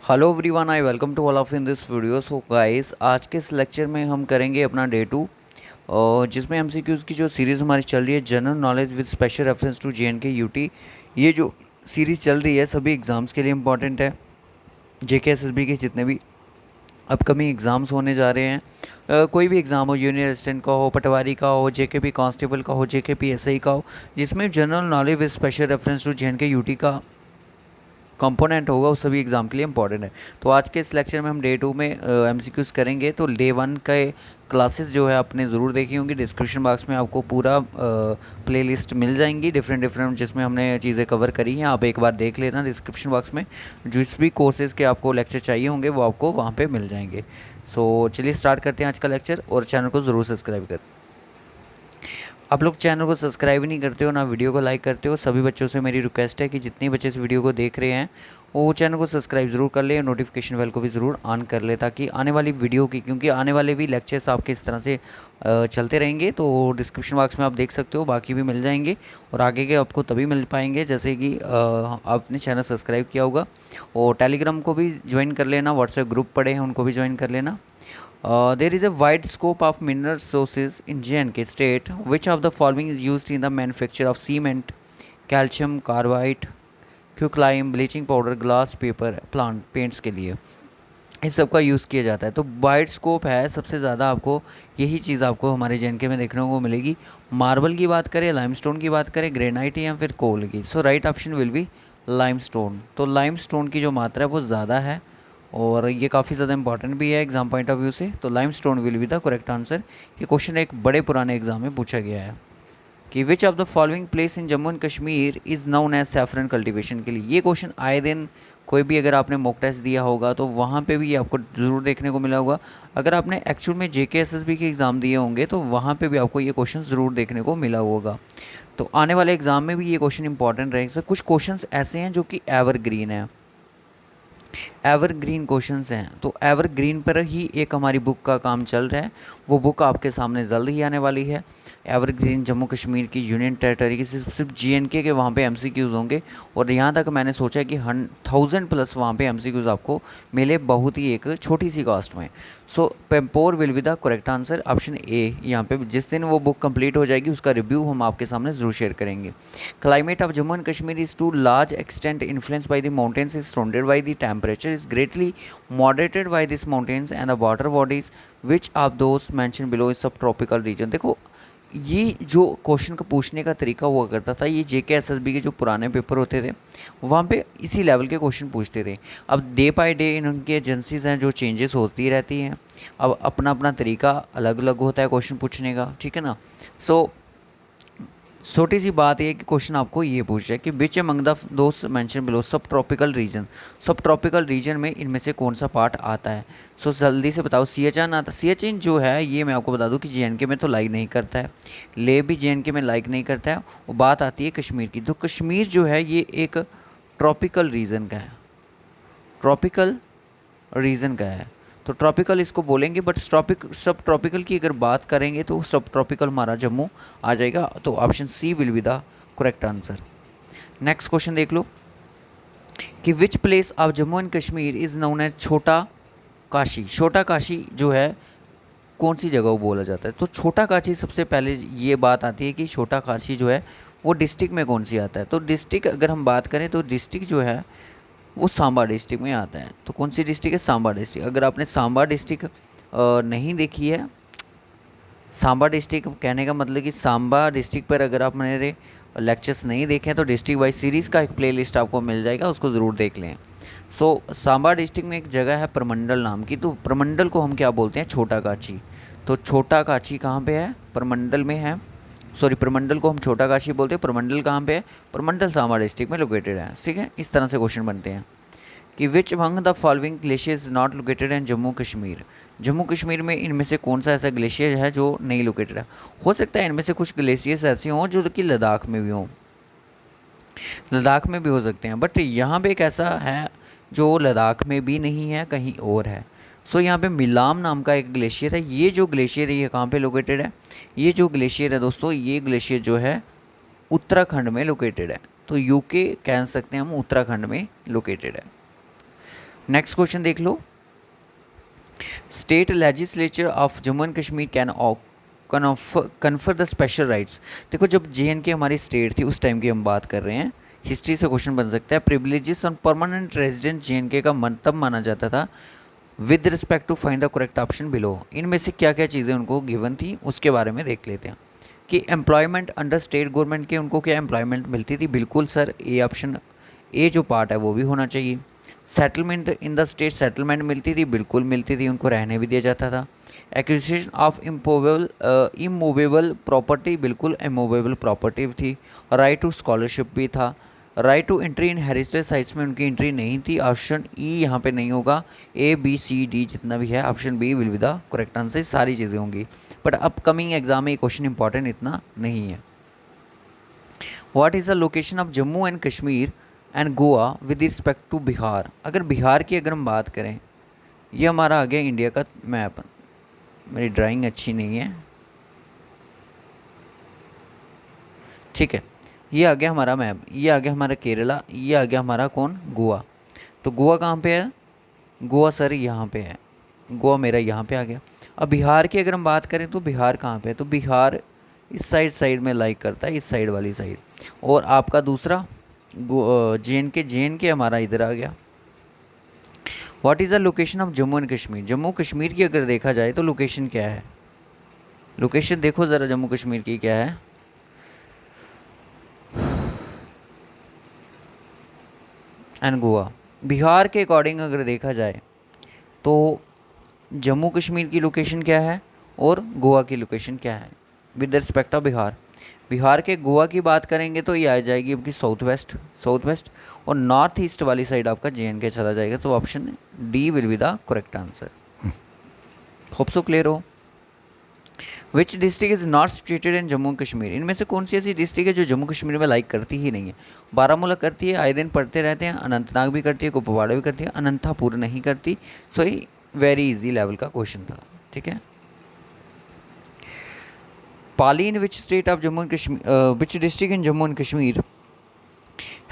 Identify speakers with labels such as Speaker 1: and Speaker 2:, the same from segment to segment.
Speaker 1: Hello everyone, I welcome to all of in this video. So guys, आज के इस lecture में हम करेंगे अपना डे 2, और जिसमें एमसीक्यूज़ की जो सीरीज़ हमारी चल रही है, general knowledge with special reference to JNK UT. ये जो सीरीज़ चल रही है सभी एग्ज़ाम्स के लिए इम्पॉर्टेंट है। जेके एसएसबी के जितने भी अपकमिंग एग्ज़ाम्स होने जा रहे हैं, कोई भी एग्ज़ाम हो, यूनियर असिस्टेंट का हो, पटवारी का हो, जेकेपी कांस्टेबल का हो, जेकेपी एसआई का हो, जिसमें general knowledge with special reference to JNK UT का कंपोनेंट होगा, वो सभी एग्ज़ाम के लिए इंपॉर्टेंट है। तो आज के इस लेक्चर में हम डे 2 में एमसीक्यूज़ करेंगे। तो डे 1 के क्लासेस जो है आपने ज़रूर देखी होंगी। डिस्क्रिप्शन बॉक्स में आपको पूरा प्लेलिस्ट मिल जाएंगी डिफरेंट जिसमें हमने चीज़ें कवर करी हैं। आप एक बार देख लेना डिस्क्रिप्शन बॉक्स में, जिस भी कोर्सेज़ के आपको लेक्चर चाहिए होंगे वो आपको वहाँ पर मिल जाएंगे। सो चलिए स्टार्ट करते हैं आज का लेक्चर, और चैनल को ज़रूर सब्सक्राइब करें। आप लोग चैनल को सब्सक्राइब नहीं करते हो ना वीडियो को लाइक करते हो। सभी बच्चों से मेरी रिक्वेस्ट है कि जितने बच्चे इस वीडियो को देख रहे हैं वो चैनल को सब्सक्राइब ज़रूर कर ले और नोटिफिकेशन बेल को भी ज़रूर ऑन कर ले, ताकि आने वाली वीडियो की, क्योंकि आने वाले भी लेक्चर्स आपके इस तरह से चलते रहेंगे। तो डिस्क्रिप्शन बॉक्स में आप देख सकते हो, बाकी भी मिल जाएंगे और आगे के आपको तभी मिल पाएंगे जैसे कि आपने चैनल सब्सक्राइब किया होगा। और टेलीग्राम को भी ज्वाइन कर लेना, व्हाट्सएप ग्रुप पड़े हैं उनको भी ज्वाइन कर लेना। There is a wide scope of mineral resources in J&K state. Which of the following is used in the manufacture of cement, calcium carbide, quicklime, bleaching powder, glass, paper, plant paints के लिए इस सब का use किया जाता है। तो wide scope है, सबसे ज़्यादा आपको यही चीज़ आपको हमारे जेएनके में देखने को मिलेगी। मार्बल की बात करें, लाइमस्टोन की बात करें, ग्रेनाइट या फिर कोल की। So right option will be limestone. तो लाइमस्टोन की जो मात्रा है वो ज़्यादा है और ये काफ़ी ज़्यादा इंपॉर्टेंट भी है एग्जाम पॉइंट ऑफ व्यू से। तो limestone will be the correct answer. ये क्वेश्चन एक बड़े पुराने एग्जाम में पूछा गया है कि which of the following place in Jammu and Kashmir is known as saffron cultivation के लिए। ये क्वेश्चन आए दिन कोई भी अगर आपने मॉक टेस्ट दिया होगा तो वहाँ पे भी आपको ज़रूर देखने को मिला होगा। अगर आपने एक्चुअल में जेके एसएसबी के एग्ज़ाम दिए होंगे तो वहाँ पे भी आपको ये क्वेश्चन ज़रूर देखने को मिला होगा। तो आने वाले एग्ज़ाम में भी ये क्वेश्चन इंपॉर्टेंट रहेगा। कुछ क्वेश्चन ऐसे हैं जो कि एवरग्रीन है, एवरग्रीन क्वेश्चंस हैं। तो एवरग्रीन पर ही एक हमारी बुक का काम चल रहा है, वो बुक आपके सामने जल्द ही आने वाली है। एवरग्रीन जम्मू कश्मीर की यूनियन टेरिटरी की सिर्फ जीएनके के वहाँ पे एमसीक्यूज़ होंगे, और यहाँ तक मैंने सोचा कि 1000+ वहाँ पे एमसीक्यूज़ आपको मिले बहुत ही एक छोटी सी कॉस्ट में। So Pampore will be the correct answer, option A. यहाँ पे जिस दिन वो बुक कंप्लीट हो जाएगी उसका रिव्यू हम आपके सामने ज़रूर शेयर करेंगे। Climate of Jammu and Kashmir is to large extent influence by the mountains is surrounded by the temperature is greatly moderated by these mountains and the water bodies which of those mentioned below is subtropical region। देखो, ये जो question का पूछने का तरीका हुआ करता था, ये जेके एसएसबी के जो पुराने पेपर होते थे वहाँ पे इसी लेवल के क्वेश्चन पूछते थे। अब डे बाय डे इनकी एजेंसीज हैं जो चेंजेस होती रहती हैं, अब अपना अपना तरीका अलग अलग होता है क्वेश्चन पूछने का, ठीक है ना। सो छोटी सी बात ये कि क्वेश्चन आपको ये पूछ रहा है कि विच अमंग द दोस्त मेंशन बिलो सब ट्रॉपिकल रीजन। सब ट्रॉपिकल रीजन में इनमें से कौन सा पार्ट आता है। सो जल्दी से बताओ। सियाचिन आता। सियाचिन जो है ये मैं आपको बता दूं कि जेएनके में तो लाइक नहीं करता है, ले भी जेएनके में लाइक नहीं करता है। वो बात आती है कश्मीर की। तो कश्मीर जो है ये एक ट्रॉपिकल रीजन का है, ट्रॉपिकल रीजन का है। तो ट्रॉपिकल इसको बोलेंगे, बट सब ट्रॉपिकल की अगर बात करेंगे तो सब ट्रॉपिकल हमारा जम्मू आ जाएगा। तो option C will be the correct answer. Next question देख लो कि which place of Jammu and Kashmir is known as Chhota Kashi. छोटा काशी जो है कौन सी जगह को बोला जाता है। तो छोटा काशी, सबसे पहले ये बात आती है कि छोटा काशी जो है वो डिस्ट्रिक्ट में कौन सी आता है। तो डिस्ट्रिक्ट अगर हम बात करें तो डिस्ट्रिक्ट जो है वो सांबा डिस्ट्रिक्ट में आता है। तो कौन सी डिस्ट्रिक्ट है, सांबा डिस्ट्रिक्ट। अगर आपने सांबा डिस्ट्रिक्ट नहीं देखी है, सांबा डिस्ट्रिक्ट कहने का मतलब कि सांबा डिस्ट्रिक्ट पर अगर आप मेरे लेक्चर्स नहीं देखें तो डिस्ट्रिक्ट वाइज सीरीज़ का एक प्लेलिस्ट आपको मिल जाएगा, उसको ज़रूर देख लें। सो सांबा डिस्ट्रिक्ट में एक जगह है प्रमंडल नाम की। तो प्रमंडल को हम क्या बोलते हैं, छोटा काशी। तो छोटा काशी कहाँ पे है, प्रमंडल में है। सॉरी, प्रमंडल को हम छोटा काशी बोलते हैं। प्रमंडल कहाँ पे है, प्रमंडल सांबा डिस्ट्रिक्ट में लोकेटेड है, ठीक है। इस तरह से क्वेश्चन बनते हैं कि which among the following glacier is not located in Jammu Kashmir. Jammu Kashmir में इनमें से कौन सा ऐसा ग्लेशियर है जो नहीं लोकेटेड है। हो सकता है इनमें से कुछ ग्लेशियर्स ऐसे हों जो कि लद्दाख में भी हों, लद्दाख में भी हो सकते हैं, बट यहाँ पे एक ऐसा है जो लद्दाख में भी नहीं है, कहीं और है। सो यहाँ पे मिलाम नाम का एक ग्लेशियर है। ये जो ग्लेशियर है ये कहाँ पे लोकेटेड है, ये जो ग्लेशियर है दोस्तों, ये ग्लेशियर जो है उत्तराखंड में लोकेटेड है। तो यूके कह सकते हैं हम उत्तराखंड में लोकेटेड है। नेक्स्ट क्वेश्चन देख लो, state legislature of Jammu and Kashmir can confer the special rights. देखो जब JNK हमारी स्टेट थी उस टाइम की हम बात कर रहे हैं, हिस्ट्री से क्वेश्चन बन सकता है। Privileges on permanent resident JNK का तब माना जाता था with respect to find the correct option below. इनमें से क्या क्या चीज़ें उनको गिवन थी उसके बारे में देख लेते हैं कि एम्प्लॉयमेंट अंडर स्टेट गवर्नमेंट के उनको क्या एम्प्लॉयमेंट मिलती थी, बिल्कुल सर ए ऑप्शन, ए जो पार्ट है वो भी होना चाहिए। Settlement in the state, settlement मिलती थी, बिल्कुल मिलती थी, उनको रहने भी दिया जाता था। एक्विजिशन ऑफ इमूवेबल प्रॉपर्टी, बिल्कुल इमूवेबल प्रॉपर्टी थी। राइट टू स्कॉलरशिप भी था। Right to entry in heritage sites में उनकी एंट्री नहीं थी। ऑप्शन ई यहाँ पे नहीं होगा, A B C D जितना भी है option B will be the correct answer, सारी चीज़ें होंगी। बट अपकमिंग एग्जाम में ये क्वेश्चन इंपॉर्टेंट इतना नहीं है। What is the location of Jammu and Kashmir and Goa with respect to Bihar. अगर बिहार की अगर हम बात करें, ये हमारा आ गया इंडिया का मैप, मेरी ड्राइंग अच्छी नहीं है, ठीक है। ये आ गया हमारा मैप, ये आ गया हमारा केरला, ये आ गया हमारा कौन, गोवा। तो गोवा कहाँ पे है, गोवा सर यहाँ पे है, गोवा मेरा यहाँ पे आ गया। अब बिहार की अगर हम बात करें तो बिहार कहाँ पे है, तो बिहार इस साइड में लाइक करता है, इस साइड वाली साइड। और आपका दूसरा JNK हमारा इधर आ गया। What is the location of Jammu and Kashmir. Jammu Kashmir की अगर देखा जाए तो लोकेशन क्या है, लोकेशन देखो ज़रा जम्मू कश्मीर की क्या है, एंड गोवा। बिहार के अकॉर्डिंग अगर देखा जाए तो जम्मू कश्मीर की लोकेशन क्या है और गोवा की लोकेशन क्या है with respect of Bihar. Bihar के गोवा की बात करेंगे तो ये आ जाएगी आपकी साउथ वेस्ट, और नॉर्थ ईस्ट वाली साइड आपका JNK चला जाएगा। तो option D will be the correct answer. Hope so clear हो। Which district is not situated in Jammu and Kashmir. इनमें से कौन सी ऐसी डिस्ट्रिक्ट है जो जम्मू कश्मीर में लाइक करती ही नहीं है। बारामूला करती है, आए दिन पढ़ते रहते हैं। अनंतनाग भी करती है, कुपवाड़ा भी करती है, अनंतपुर नहीं करती। सो ये वेरी इजी लेवल का क्वेश्चन था, ठीक है। Palli in which state of Jammu and Kashmir, which district in Jammu and Kashmir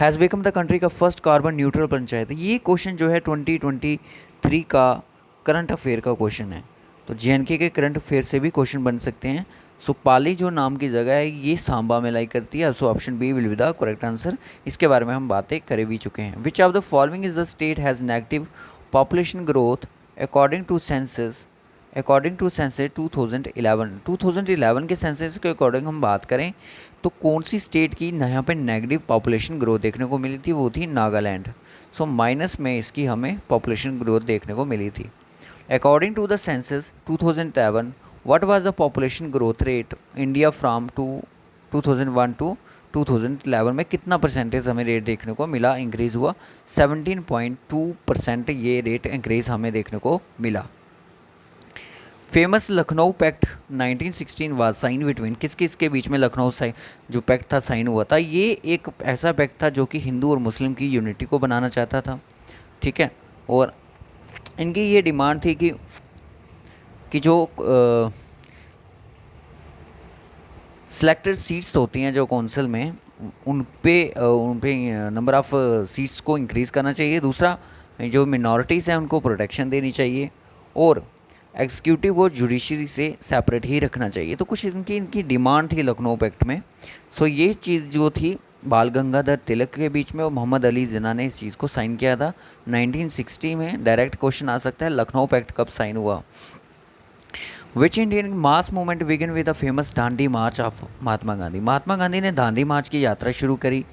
Speaker 1: has become the country का फर्स्ट कार्बन न्यूट्रल पंचायत। ये क्वेश्चन जो है 2023 का करंट अफेयर का क्वेश्चन है, तो JNK के करंट अफेयर से भी क्वेश्चन बन सकते हैं। सो पाली जो नाम की जगह है ये सांबा में लाई करती है। So option B will be the correct answer. इसके बारे में हम बातें कर भी चुके हैं। Which of the following is the state has negative population growth according to census 2011 के सेंसस के अकॉर्डिंग हम बात करें तो कौन सी स्टेट की यहाँ पे नेगेटिव पॉपुलेशन ग्रोथ देखने को मिली थी, वो थी नागालैंड। सो माइनस में इसकी हमें पॉपुलेशन ग्रोथ देखने को मिली थी। According to the census 2011 what was the population growth rate India from 2001 to 2011 में कितना परसेंटेज हमें रेट देखने को मिला, इंक्रीज़ हुआ 17.2% ये रेट इंक्रीज़ हमें देखने को मिला। Famous Lucknow pact 1916 was sign between, किस किस के बीच में लखनऊ जो पैक्ट था साइन हुआ था। ये एक ऐसा पैक्ट था जो कि हिंदू और मुस्लिम की यूनिटी को बनाना चाहता था, ठीक है। और इनकी ये डिमांड थी कि जो सिलेक्टेड सीट्स होती हैं जो काउंसिल में उन पे नंबर ऑफ़ सीट्स को इंक्रीज़ करना चाहिए। दूसरा जो मिनॉरिटीज़ हैं उनको प्रोटेक्शन देनी चाहिए, और एग्जीक्यूटिव और जुडिशरी से सेपरेट ही रखना चाहिए। तो कुछ इनकी डिमांड थी लखनऊ पैक्ट में। सो ये चीज़ जो थी बाल गंगाधर तिलक के बीच में और मोहम्मद अली जिन्ना ने इस चीज़ को साइन किया था 1960 में। डायरेक्ट क्वेश्चन आ सकता है लखनऊ पैक्ट कब साइन हुआ। Which Indian mass movement begin with the famous Dandi march of Mahatma Gandhi. Mahatma Gandhi ने दांडी मार्च की यात्रा शुरू करी,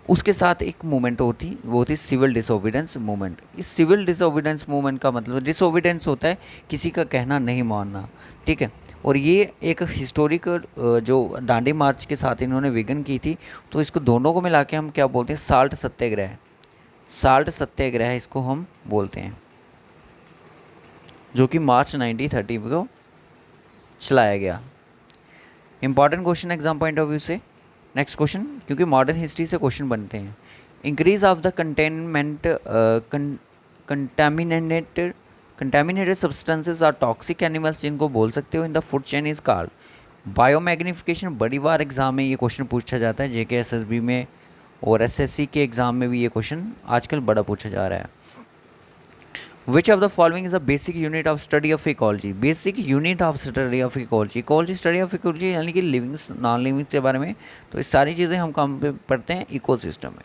Speaker 1: उसके साथ एक मूवमेंट होती वो थी सिविल डिसोबीडेंस मूवमेंट। इस सिविल डिसोबीडेंस मूवमेंट का मतलब डिसोबीडेंस होता है किसी का कहना नहीं मानना, ठीक है। और ये एक हिस्टोरिकल जो दांडी मार्च के साथ इन्होंने विघन की थी, तो इसको दोनों को मिला के हम क्या बोलते हैं, साल्ट सत्याग्रह। साल्ट सत्याग्रह इसको हम बोलते हैं, जो कि मार्च 1930 को चलाया गया। Important question exam point of view से। नेक्स्ट क्वेश्चन, क्योंकि मॉडर्न हिस्ट्री से क्वेश्चन बनते हैं। Increase of the contaminated substances are toxic animals, जिनको बोल सकते हो in the food chain is called biomagnification. बड़ी बार एग्जाम में ये क्वेश्चन पूछा जाता है, JK SSB में और SSC के एग्ज़ाम में भी ये क्वेश्चन आजकल बड़ा पूछा जा रहा है। विच of the following is a basic unit of study of ecology. Basic unit of study of ecology, ecology study of ecology यानी कि लिविंग नॉन लिविंग के बारे में। तो ये सारी चीज़ें हम काम पे पढ़ते हैं इकोसिस्टम में।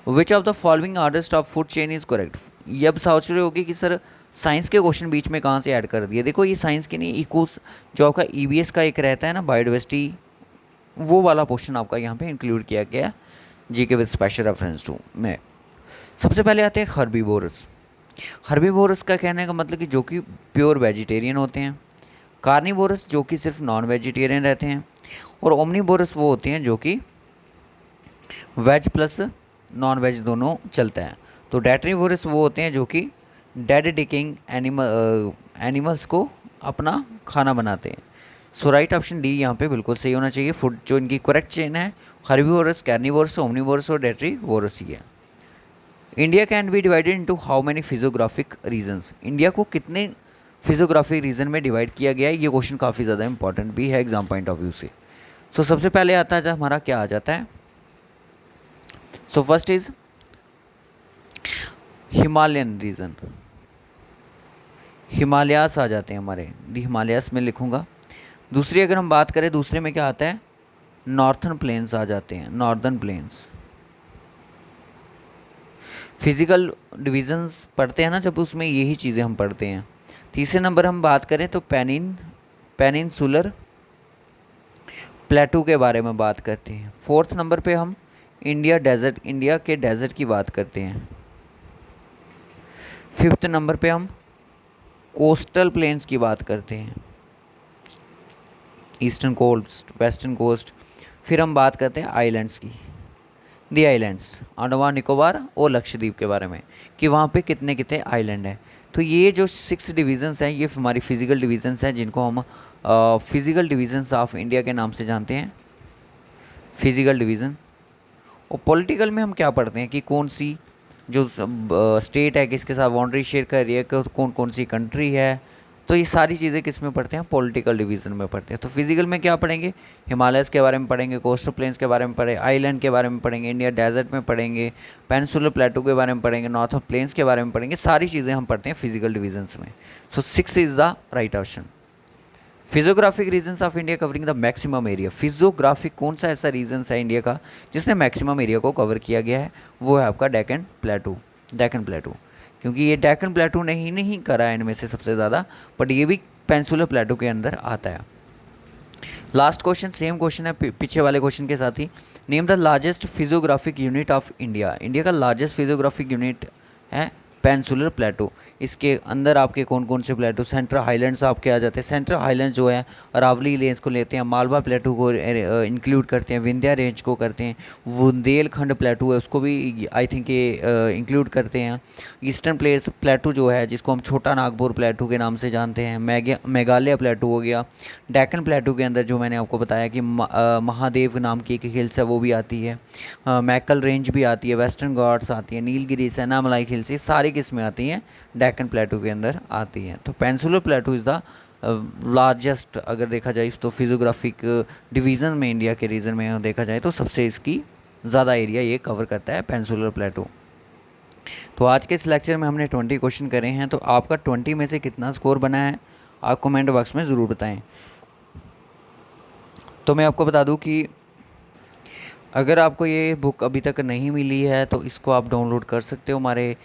Speaker 1: विच of the following orders of food chain is correct. ये अब सोच रहे होगी कि सर साइंस के क्वेश्चन बीच में कहाँ से ऐड कर दिए। देखो ये साइंस के नहीं, इकोस जो आपका ईवीएस का एक रहता है ना बायोडाइवर्सिटी, वो वाला क्वेश्चन आपका यहाँ पे इंक्लूड किया गया GK with special reference to में। सबसे पहले आते हैं हर्बीवोरस। हर्बीवोरस का कहने का मतलब कि जो कि प्योर वेजिटेरियन होते हैं। कार्निवोरस जो कि सिर्फ नॉन वेजिटेरियन रहते हैं। और ओमनीवोरस वो होते हैं जो कि वेज प्लस नॉन वेज दोनों चलता है। तो डेट्रीवोरस वो होते हैं जो कि डेड डिकिंग एनिमल्स को अपना खाना बनाते हैं। सो राइट ऑप्शन डी यहाँ पे बिल्कुल सही होना चाहिए। फूड जो इनकी करेक्ट चेन है हर्बीवोरस, कार्निवोरस, ओमनीवोरस और डेट्रीवोरस ही है। India can be divided into how many physiographic regions. India को कितने फिजियोग्राफिक रीजन में डिवाइड किया गया है, ये क्वेश्चन काफ़ी ज़्यादा इंपॉर्टेंट भी है एग्जाम पॉइंट ऑफ व्यू से। सो सबसे पहले आता है हमारा क्या आ जाता है। So first is Himalayan region, Himalayas आ जाते हैं हमारे, दी हिमालयास में लिखूंगा। दूसरी अगर हम बात करें, दूसरे में क्या आता है, नॉर्थन प्लेन्स आ जाते हैं, नॉर्दर्न प्लेन्स। फिजिकल डिविजन्स पढ़ते हैं ना जब, उसमें यही चीज़ें हम पढ़ते हैं। तीसरे नंबर हम बात करें तो पेनिनसुलर प्लेटू के बारे में बात करते हैं। फोर्थ नंबर पे हम इंडिया के डेजर्ट की बात करते हैं। फिफ्थ नंबर पे हम कोस्टल प्लेन्स की बात करते हैं, ईस्टर्न कोस्ट, वेस्टर्न कोस्ट। फिर हम बात करते हैं आइलैंड्स की, दी आइलैंड्स, अंडमान निकोबार और लक्षद्वीप के बारे में कि वहाँ पे कितने कितने आइलैंड हैं। तो ये जो 6 डिवीज़न्स हैं ये हमारी फिजिकल डिवीज़न्स हैं जिनको हम फिजिकल डिवीज़न्स ऑफ इंडिया के नाम से जानते हैं, फिजिकल डिवीज़न। और पॉलिटिकल में हम क्या पढ़ते हैं कि कौन सी जो स्टेट है किसके साथ बाउंड्री शेयर कर रही है, कौन कौन सी कंट्री है। तो ये सारी चीज़ें किस में पढ़ते हैं, पॉलिटिकल डिवीज़न में पढ़ते हैं। तो फिजिकल में क्या पढ़ेंगे, हिमालयस के बारे में पढ़ेंगे, कोस्टल प्लेन्स के बारे में पढ़े, आइलैंड के बारे में पढ़ेंगे, इंडिया डेजर्ट में पढ़ेंगे, पेनिनसुलर प्लेटू के बारे में पढ़ेंगे, नॉर्थन प्लेन्स के बारे में पढ़ेंगे। सारी चीज़ें हम पढ़ते हैं फिजिकल डिवीजन्स में। So 6 is the right option. Physiographic regions of India covering the maximum area. Physiographic कौन सा ऐसा रीजन्स है इंडिया का जिसने मैक्सिमम एरिया को कवर किया गया है, वो है आपका डेक्कन प्लेटू, डेक्कन प्लेटू। क्योंकि ये डेक्कन प्लेटू ने ही नहीं करा है इनमें से सबसे ज़्यादा, बट ये भी पेनिनसुलर प्लेटू के अंदर आता है। लास्ट क्वेश्चन सेम क्वेश्चन है पीछे वाले क्वेश्चन के साथ ही। Name the largest physiographic unit of India. India का लार्जेस्ट फिजियोग्राफिक यूनिट है पेनिनसुलर प्लेटू। इसके अंदर आपके कौन कौन से प्लेटू, सेंट्रल हाईलैंड्स आपके आ जाते हैं। सेंट्रल हाईलैंड्स जो है अरावली रेंज को लेते हैं, मालवा प्लेटू को इंक्लूड करते हैं, विंध्या रेंज को करते हैं, बुंदेलखंड प्लेटू है उसको भी आई थिंक ये इंक्लूड करते हैं। ईस्टर्न प्लेटू जो है जिसको हम छोटा नागपुर प्लेटू के नाम से जानते हैं, मेघालय प्लेटू हो गया। डेक्कन प्लेटू के अंदर जो मैंने आपको बताया कि महादेव नाम की एक हिल्स है वो भी आती है, मैकल रेंज भी आती है, वेस्टर्न घाट्स आती है, नीलगिरी, सैनामलाई हिल्स, ये सारी किस में आती हैं, डेक्कन प्लेटू के अंदर आती हैं। तो पेनिनसुलर प्लेटू इज़ द लार्जेस्ट अगर देखा जाए तो फिजियोग्राफिक डिवीज़न में इंडिया के रीजन में देखा जाए तो सबसे इसकी ज़्यादा एरिया ये कवर करता है पेनिनसुलर प्लेटू। तो आज के इस लेक्चर में हमने 20 क्वेश्चन करे हैं। तो आपका 20 में से कितना स्कोर बना है आप कमेंट बॉक्स में ज़रूर बताएं। तो मैं आपको बता दूं कि अगर आपको ये बुक अभी तक नहीं मिली है तो इसको आप डाउनलोड कर सकते हो हमारे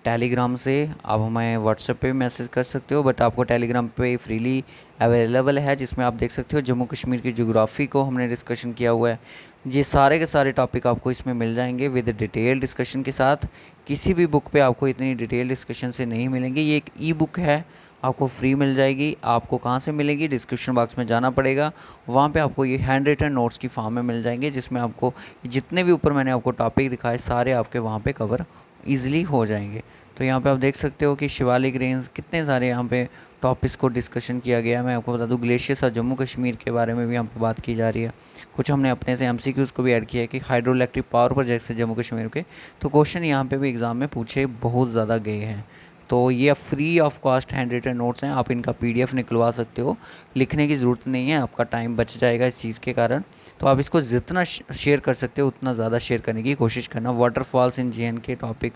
Speaker 1: टेलीग्राम से। आप हमें व्हाट्सएप पे भी मैसेज कर सकते हो, बट आपको टेलीग्राम पे फ्रीली अवेलेबल है, जिसमें आप देख सकते हो जम्मू कश्मीर की ज्योग्राफी को हमने डिस्कशन किया हुआ है। ये सारे के सारे टॉपिक आपको इसमें मिल जाएंगे विद डिटेल डिस्कशन के साथ। किसी भी बुक पे आपको इतनी डिटेल डिस्कशन से नहीं मिलेंगे। ये एक ई बुक है, आपको फ्री मिल जाएगी। आपको कहाँ से मिलेगी, डिस्क्रिप्शन बॉक्स में जाना पड़ेगा, वहाँ पे आपको ये हैंड रिटन नोट्स की फॉर्म में मिल जाएंगे, जिसमें आपको जितने भी ऊपर मैंने आपको टॉपिक दिखाए सारे आपके वहाँ पे कवर ईजिली हो जाएंगे। तो यहाँ पे आप देख सकते हो कि शिवालिक रेंज, कितने सारे यहाँ पे टॉपिक्स को डिस्कशन किया गया है। मैं आपको बता दूँ ग्लेशियर्स और जम्मू कश्मीर के बारे में भी यहाँ पे बात की जा रही है। कुछ हमने अपने से MCQs को भी ऐड किया है कि हाइड्रो इलेक्ट्रिक पावर प्रोजेक्ट से जम्मू कश्मीर के, तो क्वेश्चन यहाँ पे भी एग्ज़ाम में पूछे बहुत ज़्यादा गए हैं। तो ये free of cost hand written notes हैं, आप इनका PDF निकलवा सकते हो, लिखने की ज़रूरत नहीं है, आपका टाइम बच जाएगा इस चीज़ के कारण। तो आप इसको जितना शेयर कर सकते हो उतना ज़्यादा शेयर करने की कोशिश करना। वाटरफॉल्स इन JNK टॉपिक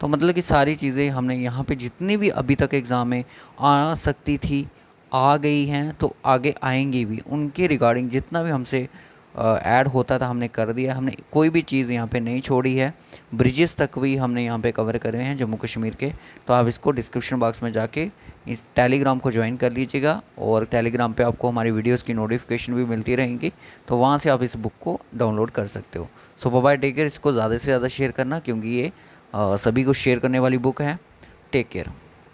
Speaker 1: तो मतलब कि सारी चीज़ें हमने यहाँ पे जितनी भी अभी तक एग्ज़ाम में आ सकती थी आ गई हैं, तो आगे आएंगी भी। उनके रिगार्डिंग जितना भी हमसे ऐड होता था हमने कर दिया, हमने कोई भी चीज़ यहाँ पे नहीं छोड़ी है। ब्रिजेस तक भी हमने यहाँ पे कवर करे हैं जम्मू कश्मीर के। तो आप इसको डिस्क्रिप्शन बॉक्स में जाके इस टेलीग्राम को ज्वाइन कर लीजिएगा, और टेलीग्राम पे आपको हमारी वीडियोस की नोटिफिकेशन भी मिलती रहेंगी, तो वहाँ से आप इस बुक को डाउनलोड कर सकते हो। सो बाय टेक केयर। इसको ज़्यादा से ज़्यादा शेयर करना, क्योंकि ये सभी को शेयर करने वाली बुक है। Take care.